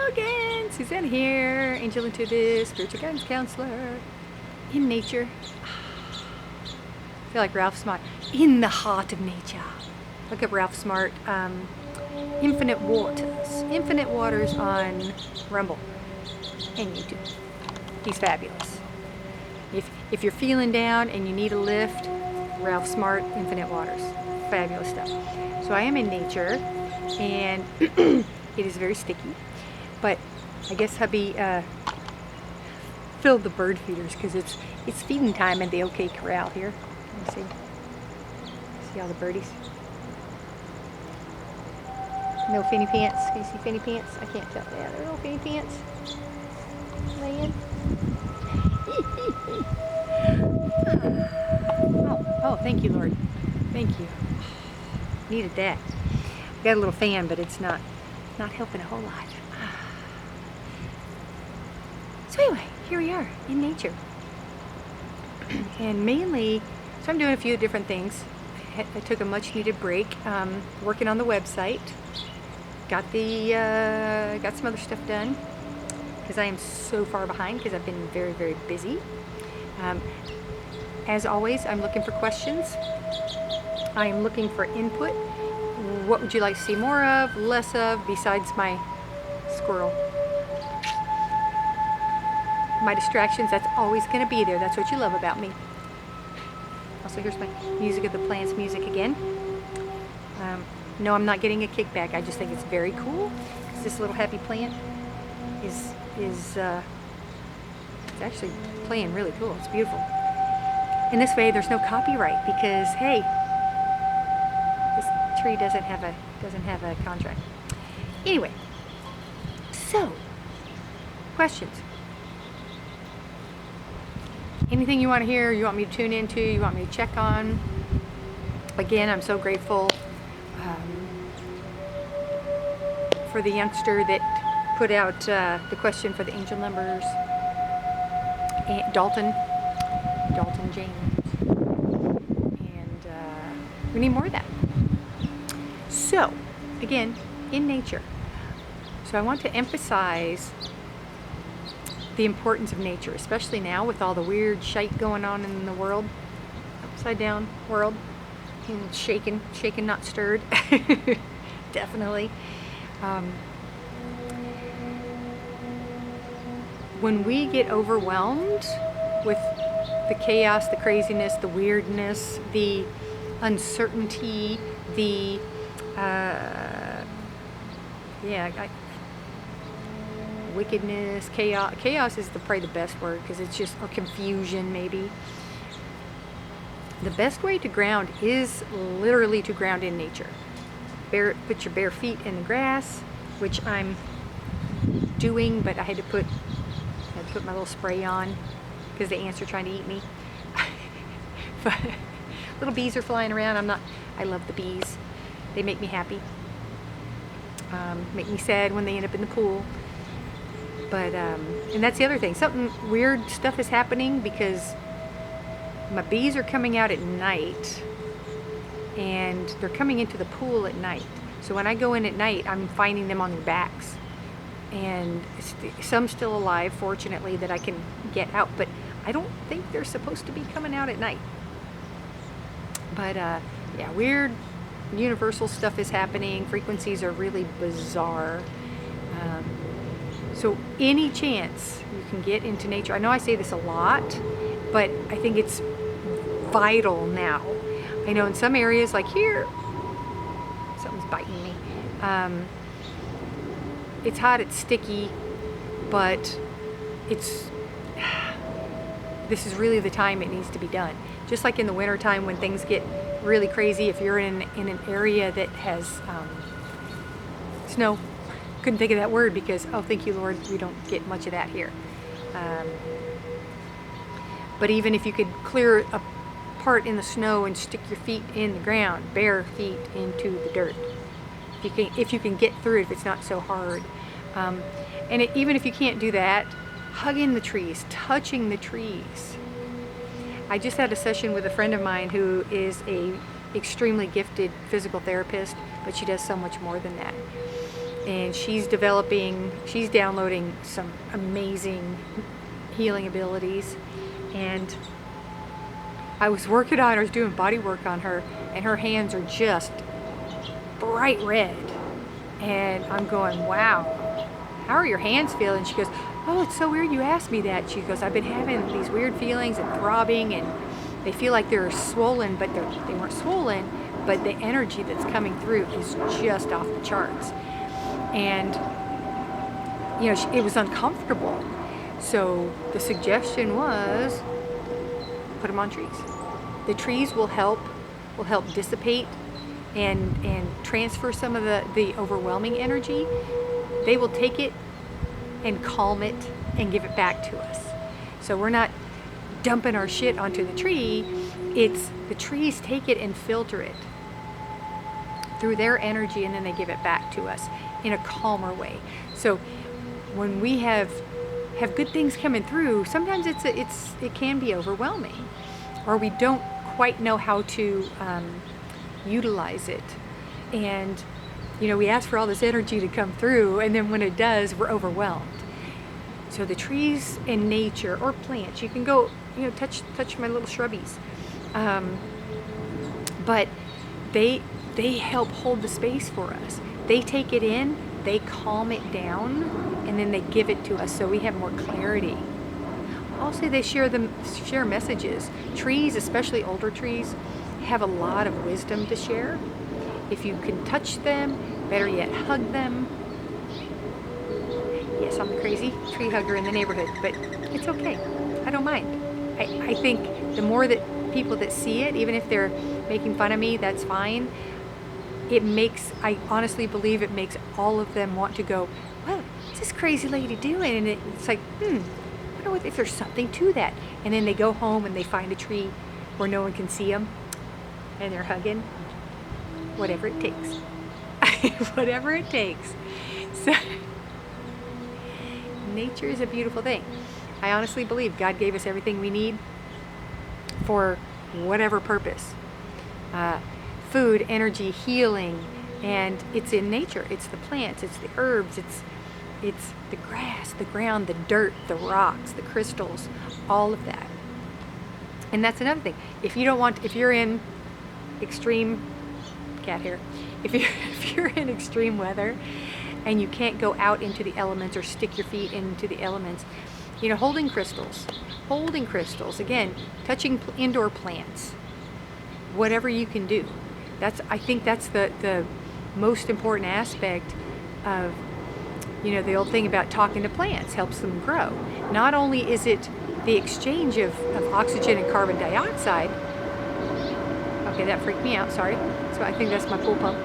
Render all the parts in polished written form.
Hello again, Suzanne here, Angel Intuitive, Spiritual Guidance Counselor. In nature, I feel like Ralph Smart, in the heart of nature. Look up Ralph Smart, Infinite Waters on Rumble and YouTube. He's fabulous. If you're feeling down and you need a lift, Ralph Smart, Infinite Waters, fabulous stuff. So I am in nature, and it is very sticky, but I guess hubby filled the bird feeders because it's feeding time in the OK Corral here. Let me see all the birdies. No finny pants. Can you see finny pants? I can't tell. Yeah, there are no finny pants. Laying. Oh, thank you, Lord. Thank you. Needed that. Got a little fan, but it's not helping a whole lot. So anyway, here we are in nature. And mainly, so I'm doing a few different things. I took a much needed break, working on the website. Got some other stuff done because I am so far behind because I've been very, very busy. As always, I'm looking for questions. I am looking for input. What would you like to see more of, less of, besides my squirrel? My distractions, that's always going to be there. That's what you love about me. Also, here's my Music of the Plants music again. No, I'm not getting a kickback. I just think it's very cool. This little happy plant is it's actually playing really cool. It's beautiful. And this way, there's no copyright because, hey, this tree doesn't have a contract. Anyway, so questions. Anything you want to hear, you want me to tune into, you want me to check on. Again, I'm so grateful for the youngster that put out the question for the angel numbers. Dalton James. And we need more of that. So, again, in nature. So I want to emphasize the importance of nature, especially now with all the weird shite going on in the world, upside down world, and shaken not stirred. Definitely. When we get overwhelmed with the chaos, the craziness, the weirdness, the uncertainty, the wickedness, chaos. Chaos is probably the best word because it's just, or confusion maybe. The best way to ground is literally to ground in nature. Put your bare feet in the grass, which I'm doing, but I had to put my little spray on because the ants are trying to eat me. But little bees are flying around. I love the bees. They make me happy. Make me sad when they end up in the pool. But, and that's the other thing. Something weird stuff is happening because my bees are coming out at night and they're coming into the pool at night. So when I go in at night, I'm finding them on their backs. And some still alive, fortunately, that I can get out. But I don't think they're supposed to be coming out at night. But, yeah, weird universal stuff is happening. Frequencies are really bizarre. So any chance you can get into nature, I know I say this a lot, but I think it's vital now. I know in some areas, like here, something's biting me. It's hot, it's sticky, but this is really the time it needs to be done. Just like in the wintertime when things get really crazy, if you're in an area that has snow, couldn't think of that word because, oh, thank you, Lord, we don't get much of that here. But even if you could clear a part in the snow and stick your feet in the ground, bare feet into the dirt, if you can get through it, if it's not so hard. And even if you can't do that, hugging the trees, touching the trees. I just had a session with a friend of mine who is a extremely gifted physical therapist, but she does so much more than that. and she's downloading some amazing healing abilities. And I was working on her, I was doing body work on her, and her hands are just bright red. And I'm going, wow, how are your hands feeling? She goes, oh, it's so weird you asked me that. She goes, I've been having these weird feelings and throbbing, and they feel like they're swollen, but they weren't swollen, but the energy that's coming through is just off the charts. And, you know, it was uncomfortable. So the suggestion was, put them on trees. The trees will help dissipate and transfer some of the overwhelming energy. They will take it and calm it and give it back to us. So we're not dumping our shit onto the tree. It's the trees take it and filter it through their energy, and then they give it back to us in a calmer way. So when we have good things coming through, sometimes it can be overwhelming, or we don't quite know how to utilize it. And you know, we ask for all this energy to come through, and then when it does, we're overwhelmed. So the trees in nature, or plants, you can go, you know, touch my little shrubbies, but they help hold the space for us. They take it in, they calm it down, and then they give it to us so we have more clarity. Also, they share messages. Trees, especially older trees, have a lot of wisdom to share. If you can touch them, better yet, hug them. Yes, I'm the crazy tree hugger in the neighborhood, but it's okay. I don't mind. I think the more that people that see it, even if they're making fun of me, that's fine. I honestly believe it makes all of them want to go, well, what's this crazy lady doing? And it's like, I wonder if there's something to that. And then they go home and they find a tree where no one can see them, and they're hugging. Whatever it takes. Whatever it takes. So, nature is a beautiful thing. I honestly believe God gave us everything we need for whatever purpose. Food, energy, healing, and it's in nature. It's the plants, it's the herbs, it's the grass, the ground, the dirt, the rocks, the crystals, all of that. And that's another thing. If you're in extreme cat hair, if you're in extreme weather and you can't go out into the elements or stick your feet into the elements, you know, holding crystals, again, touching indoor plants, whatever you can do. I think that's the most important aspect of, you know, the old thing about talking to plants helps them grow. Not only is it the exchange of oxygen and carbon dioxide. Okay, that freaked me out, sorry. So I think that's my pool pump.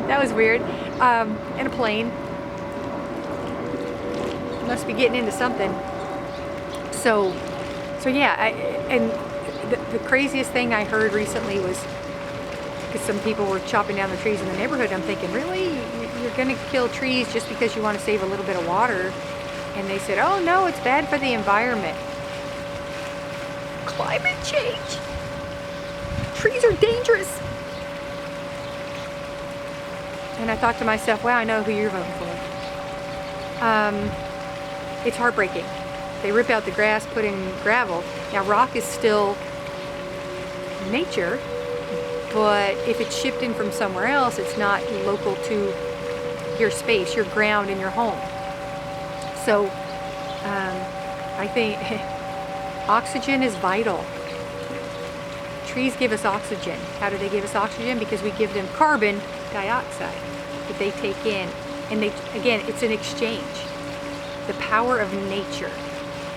That was weird. And a plane. Must be getting into something. So yeah, and the craziest thing I heard recently was, because some people were chopping down the trees in the neighborhood, I'm thinking, really? You're going to kill trees just because you want to save a little bit of water? And they said, oh no, it's bad for the environment. Climate change. Trees are dangerous. And I thought to myself, wow, I know who you're voting for. It's heartbreaking. They rip out the grass, put in gravel. Now, rock is still nature, but if it's shipped in from somewhere else, it's not local to your space, your ground, and your home. So I think oxygen is vital. Trees give us oxygen. How do they give us oxygen? Because we give them carbon dioxide that they take in. And again, it's an exchange. The power of nature.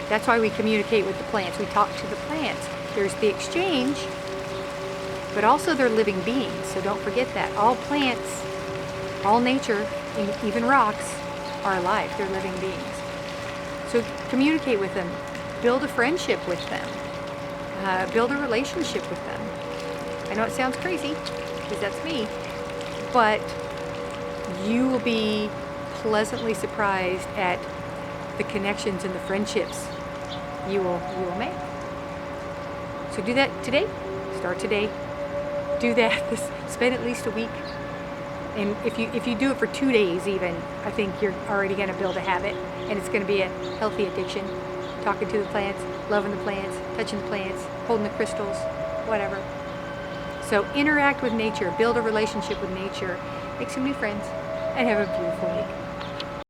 That's why we communicate with the plants. We talk to the plants. There's the exchange, but also they're living beings. So don't forget that. All plants, all nature, even rocks, are alive. They're living beings. So communicate with them. Build a friendship with them. Build a relationship with them. I know it sounds crazy, because that's me, but you will be pleasantly surprised at the connections and the friendships you will make. So do that today. Start today. Do that. Spend at least a week And if you do it for 2 days even, I think you're already going to build a habit, and it's going to be a healthy addiction. Talking to the plants, loving the plants, touching the plants, holding the crystals, whatever. So interact with nature, build a relationship with nature, make some new friends, and have a beautiful week.